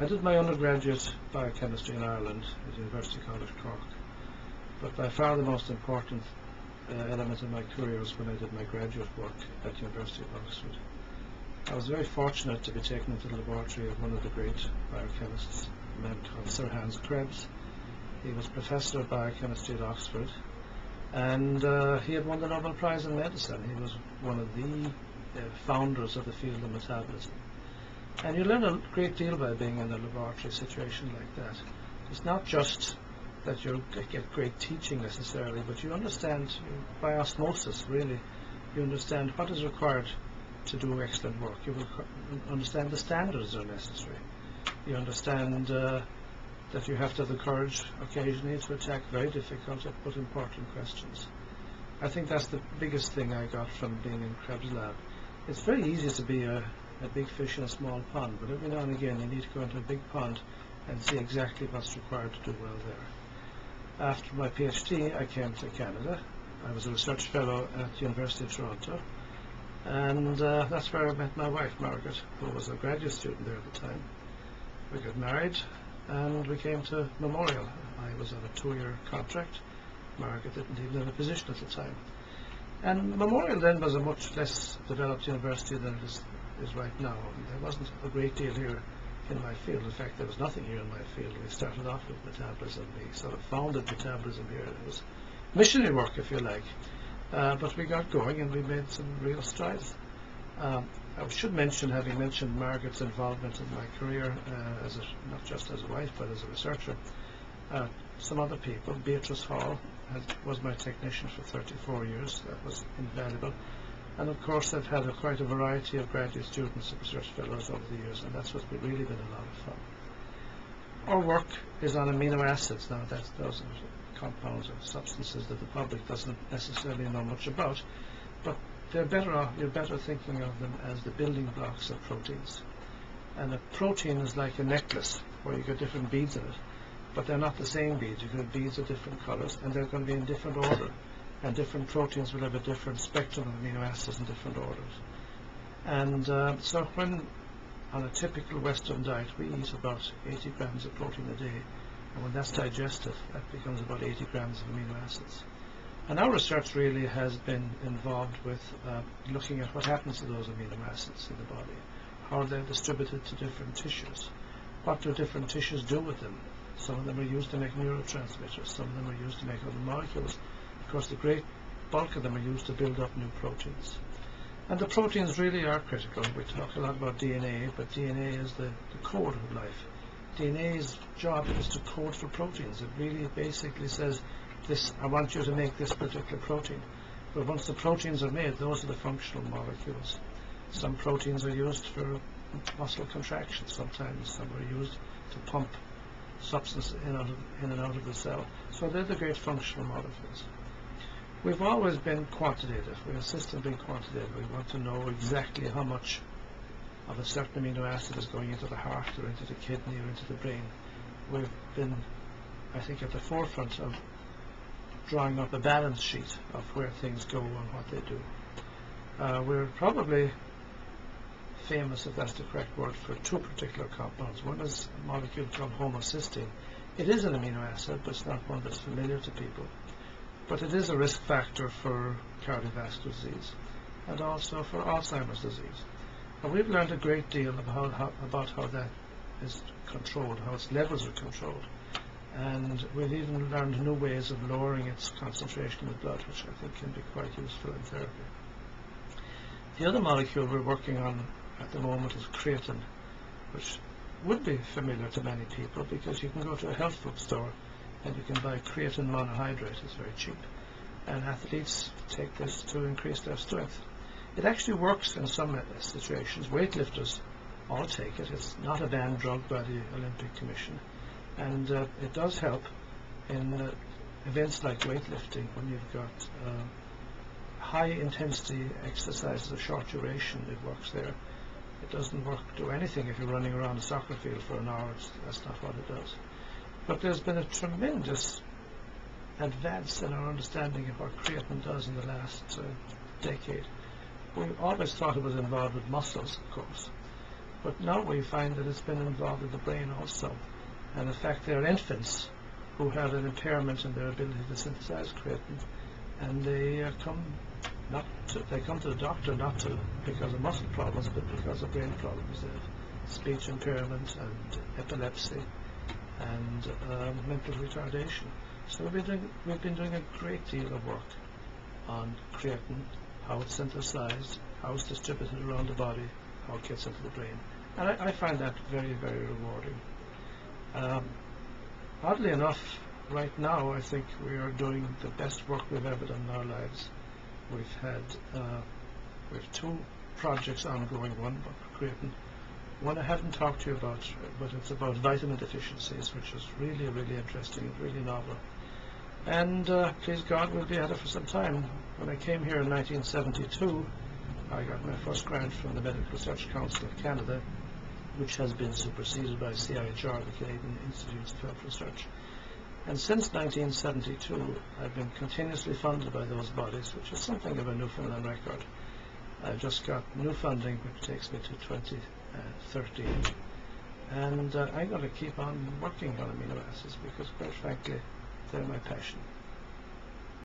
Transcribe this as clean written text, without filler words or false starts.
I did my undergraduate biochemistry in Ireland at University College Cork, but by far the most important element of my career was when I did my graduate work at the University of Oxford. I was very fortunate to be taken into the laboratory of one of the great biochemists, a man called Sir Hans Krebs. He was professor of biochemistry at Oxford, and he had won the Nobel Prize in Medicine. He was one of the founders of the field of metabolism. And you learn a great deal by being in a laboratory situation like that. It's not just that you get great teaching necessarily, but you understand, by osmosis really, you understand what is required to do excellent work. You will understand the standards that are necessary. You understand that you have to have the courage occasionally to attack very difficult but important questions. I think that's the biggest thing I got from being in Krebs' lab. It's very easy to be a big fish in a small pond, but every now and again you need to go into a big pond and see exactly what's required to do well there. After my PhD, I came to Canada. I was a research fellow at the University of Toronto, and that's where I met my wife, Margaret, who was a graduate student there at the time. We got married and we came to Memorial. I was on a 2-year contract. Margaret didn't even have a position at the time. And Memorial then was a much less developed university than it is right now. There wasn't a great deal here in my field. In fact, there was nothing here in my field. We started off with metabolism. We sort of founded metabolism here. It was missionary work, if you like. But we got going and we made some real strides. I should mention, having mentioned Margaret's involvement in my career, not just as a wife, but as a researcher, some other people. Beatrice Hall was my technician for 34 years. That was invaluable. And of course I've had quite a variety of graduate students and research fellows over the years, and that's what's really been a lot of fun. Our work is on amino acids. Now those are compounds or substances that the public doesn't necessarily know much about, but you're better thinking of them as the building blocks of proteins. And a protein is like a necklace where you get different beads in it, but they're not the same beads. You can have beads of different colors, and they're going to be in different order. And different proteins will have a different spectrum of amino acids in different orders. And so when on a typical Western diet we eat about 80 grams of protein a day, and when that's digested, that becomes about 80 grams of amino acids. And our research really has been involved with looking at what happens to those amino acids in the body, how they're distributed to different tissues, what do different tissues do with them. Some of them are used to make neurotransmitters, some of them are used to make other molecules. Of course, the great bulk of them are used to build up new proteins. And the proteins really are critical. We talk a lot about DNA, but DNA is the code of life. DNA's job is to code for proteins. It really basically says, I want you to make this particular protein. But once the proteins are made, those are the functional molecules. Some proteins are used for muscle contraction. Sometimes some are used to pump substance in and out of the cell. So they're the great functional molecules. We've always been quantitative. We insist on being quantitative. We want to know exactly how much of a certain amino acid is going into the heart or into the kidney or into the brain. We've been, I think, at the forefront of drawing up a balance sheet of where things go and what they do. We're probably famous, if that's the correct word, for 2 particular compounds. One is a molecule called homocysteine. It is an amino acid, but it's not one that's familiar to people. But it is a risk factor for cardiovascular disease and also for Alzheimer's disease. And we've learned a great deal about how that is controlled, how its levels are controlled. And we've even learned new ways of lowering its concentration in the blood, which I think can be quite useful in therapy. The other molecule we're working on at the moment is creatine, which would be familiar to many people because you can go to a health food store and you can buy creatine monohydrate. It's very cheap, and athletes take this to increase their strength. It actually works in some situations. Weightlifters all take it. It's not a banned drug by the Olympic Commission, and it does help in events like weightlifting when you've got high intensity exercises of short duration. It works there. It doesn't do anything if you're running around a soccer field for an hour. That's not what it does. But there's been a tremendous advance in our understanding of what creatine does in the last decade. We always thought it was involved with muscles, of course, But now we find that it's been involved in the brain also. And in fact, there are infants who have an impairment in their ability to synthesize creatine, and they come to the doctor not because of muscle problems, but because of brain problems. They have speech impairment and epilepsy and mental retardation. So we've been doing a great deal of work on creatine, how it's synthesized, how it's distributed around the body, how it gets into the brain. And I find that very, very rewarding. Oddly enough, right now I think we are doing the best work we've ever done in our lives. We have two projects ongoing, one about creatine. One I haven't talked to you about, but it's about vitamin deficiencies, which is really, really interesting, really novel. And please God, we'll be at it for some time. When I came here in 1972, I got my first grant from the Medical Research Council of Canada, which has been superseded by CIHR, the Canadian Institutes of Health Research. And since 1972, I've been continuously funded by those bodies, which is something of a Newfoundland record. I've just got new funding, which takes me to 2013. And I'm going to keep on working on amino acids because, quite frankly, they're my passion.